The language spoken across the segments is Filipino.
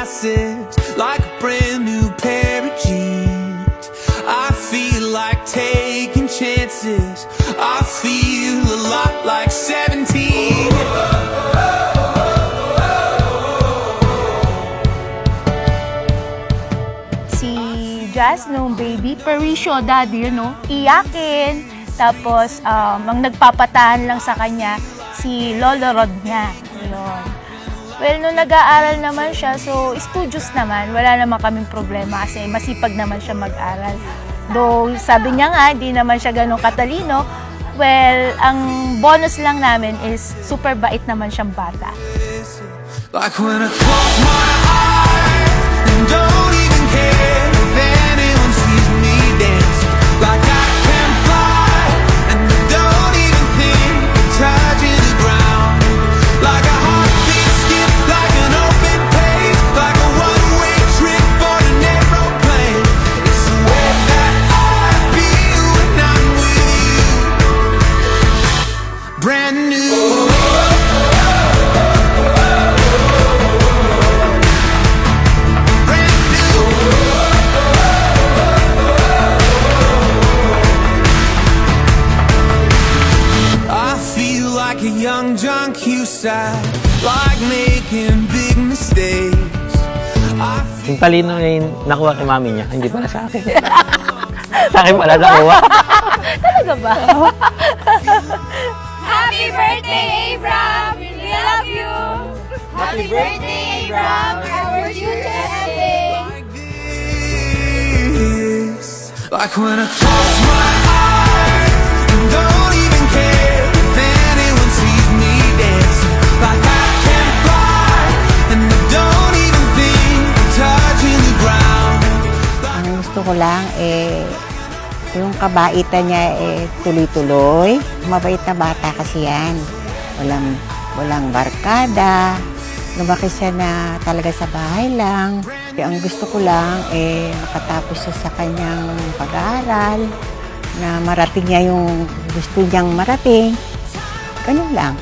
six, like a brand new pair of jeans. I feel like taking chances. I feel a lot like 17. Si Jazz nung baby, Parisio daddy, iyakin. Tapos, ang nagpapatahan lang sa kanya, si Lolo Rod niya. Yun. Well, nung nag-aaral naman siya, so studious naman, wala naman kaming problema kasi masipag naman siya mag-aral. Though, sabi niya nga, hindi naman siya ganun katalino. Well, ang bonus lang namin is super bait naman siyang bata. Like when I close my eyes and don't even care if anyone sees me dancing. Like I can fly and I don't even think of touching the ground. Like a heartbeat skip, like an open page, like a one-way trip on an aeroplane. It's the way that I feel when I'm with you. Brand new. Like a young John Cusack, like making big mistakes. Yung talino na yung nakuha kay mami niya, hindi pala sa akin. Sa akin pala nakuha. Talaga ba? Happy birthday, Abram! We love you! Happy birthday, Abram! Our future epic! Like when I close my eyes and don't even care if anyone sees me dancing. Like I can fly and I don't even think of touching the ground. Ang gusto ko lang yung kabaitan niya tuloy-tuloy. Mabait na bata kasi yan. Walang barkada. Lumaki siya na talaga sa bahay lang. Ang gusto ko lang makatapos siya sa kanyang pag-aaral, na marating niya yung gusto niyang marating. Ganun lang.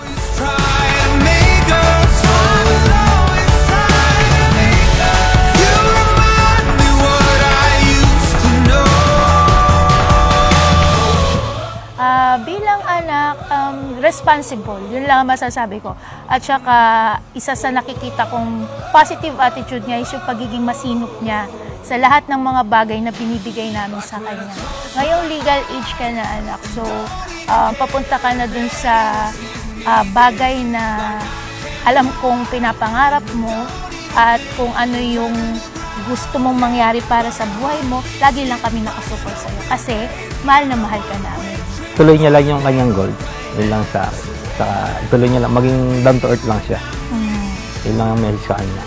Bilang anak, responsible. Yun lang ang masasabi ko. At saka, isa sa nakikita kong positive attitude niya is yung pagiging masinop niya sa lahat ng mga bagay na binibigay namin sa kanya. Ngayong legal age ka na, anak. So, papunta ka na dun sa bagay na alam kong pinapangarap mo at kung ano yung gusto mong mangyari para sa buhay mo, lagi lang kami nakasupport sa'yo. Kasi, mahal na mahal ka namin. Tuloy niya lang yung kanyang goal. Yun lang sa tuloy niya lang, maging down to earth lang siya. Yun lang ang message sa kanya.